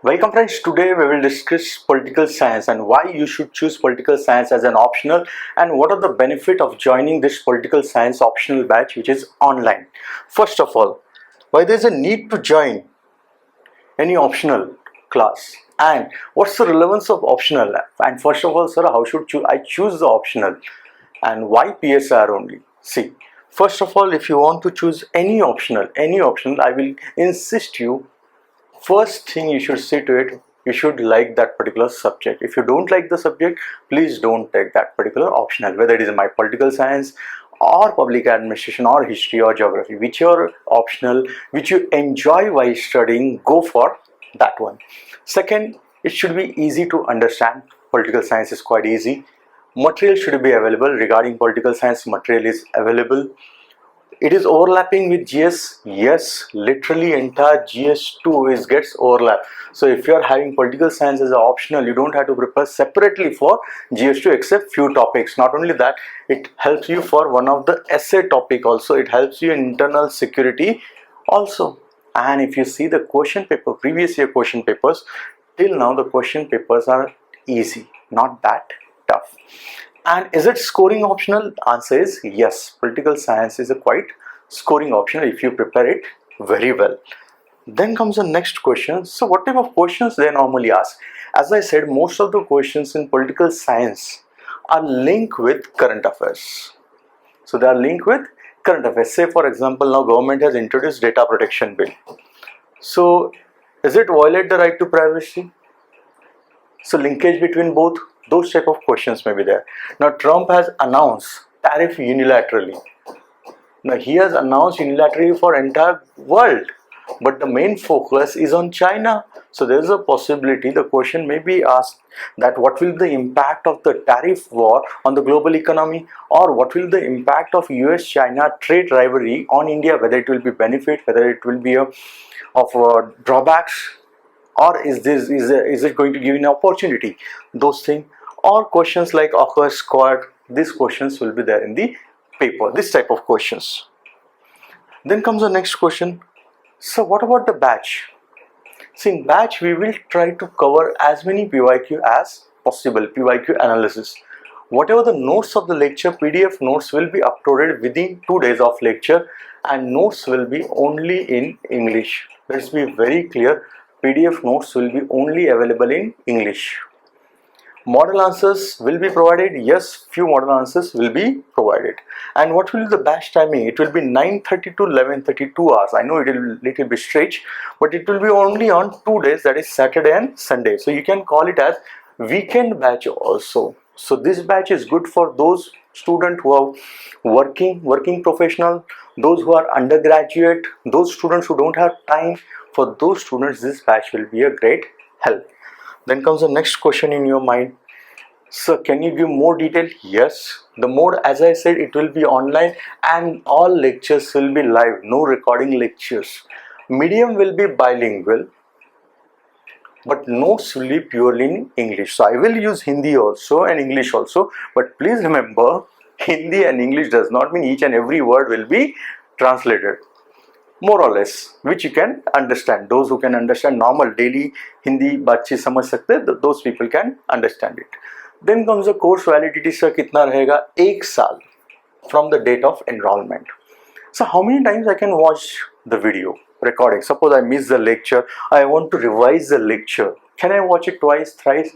Welcome friends, today we will discuss political science and why you should choose political science as an optional and what are the benefit of joining this political science optional batch which is online. First of all, why there is a need to join any optional class and what's the relevance of optional, and first of all sir, how should I choose the optional and why PSR only? See, first of all, if you want to choose any optional, I will insist you, first thing you should see to it, you should like that particular subject. If you don't like the subject, please don't take that particular optional, whether it is my political science or public administration or history or geography, whichever optional which you enjoy while studying, go for that one. Second, it should be easy to understand. Political science is quite easy. Material should be available. Regarding political science, material is available. It is overlapping with GS. Yes, literally entire GS2 gets overlapped. So if you are having political science as an optional, you don't have to prepare separately for GS2 except few topics. Not only that, it helps you for one of the essay topic also. It helps you in internal security also. And if you see the question paper, previous year question papers, till now the question papers are easy, not that tough. And is it scoring optional? Answer is yes. Political science is a quite scoring optional if you prepare it very well. Then comes the next question. So what type of questions they normally ask? As I said, most of the questions in political science are linked with current affairs. So they are linked with current affairs. Say for example, now government has introduced data protection bill. So is it violate the right to privacy? So linkage between both, those type of questions may be there. Now Trump has announced tariff unilaterally. Now he has announced unilaterally for entire world, but the main focus is on China. So there is a possibility the question may be asked that what will the impact of the tariff war on the global economy, or what will the impact of US-China trade rivalry on India, whether it will be benefit, whether it will be of drawbacks, or is it going to give an opportunity? Those things, or questions like occur squad, these questions will be there in the paper, this type of questions. Then comes the next question. So what about the batch? See, in batch we will try to cover as many PYQ as possible, PYQ analysis. Whatever the notes of the lecture, PDF notes will be uploaded within 2 days of lecture, and notes will be only in English. Let's be very clear, PDF notes will be only available in English. Model answers will be provided. Yes, few model answers will be provided. And what will be the batch timing? It will be 9:30 to 11:30, 2 hours. I know it will little bit stretch, but it will be only on 2 days, that is Saturday and Sunday. So you can call it as weekend batch also. So this batch is good for those students who are working professional, those who are undergraduate, those students who don't have time. For those students, this batch will be a great help. Then comes the next question in your mind. So can you give more detail? Yes. The mode, as I said, it will be online and all lectures will be live, no recording lectures. Medium will be bilingual, but notes will be purely in English. So I will use Hindi also and English also, but please remember, Hindi and English does not mean each and every word will be translated. More or less, which you can understand. Those who can understand normal daily Hindi बातचीत समझ सकते, those people can understand it. Then comes the course validity. Sir, कितना रहेगा? 1 साल from the date of enrollment. So how many times I can watch the video recording? Suppose I miss the lecture, I want to revise the lecture. Can I watch it twice, thrice?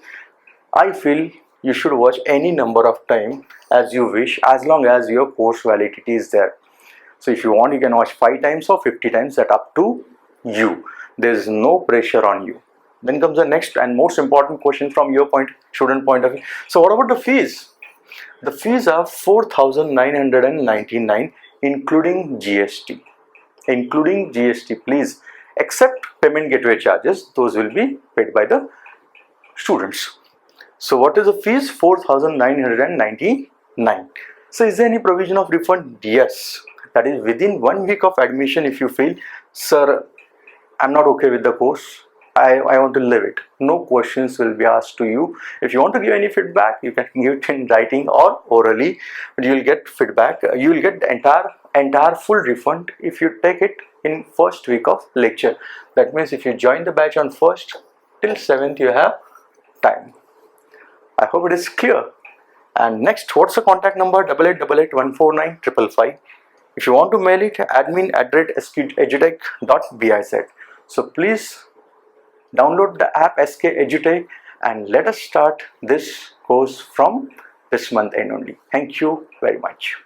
I feel you should watch any number of time as you wish, as long as your course validity is there. So if you want, you can watch 5 times or 50 times, that up to you. There is no pressure on you. Then comes the next and most important question from your student point of view. So what about the fees? The fees are 4,999 including GST. Including GST, please, except payment gateway charges, those will be paid by the students. So what is the fees? 4,999. So is there any provision of refund? Yes. That is within 1 week of admission. If you feel, sir, I'm not okay with the course, I want to leave it, no questions will be asked to you. If you want to give any feedback, you can give it in writing or orally, but you will get feedback. You will get the entire full refund if you take it in first week of lecture. That means if you join the batch on first, till 7th you have time. I hope it is clear. And next, what's the contact number? 8888149555. If you want to mail it, admin@edutech.biz. So please download the app SK Edutech and let us start this course from this month end only. Thank you very much.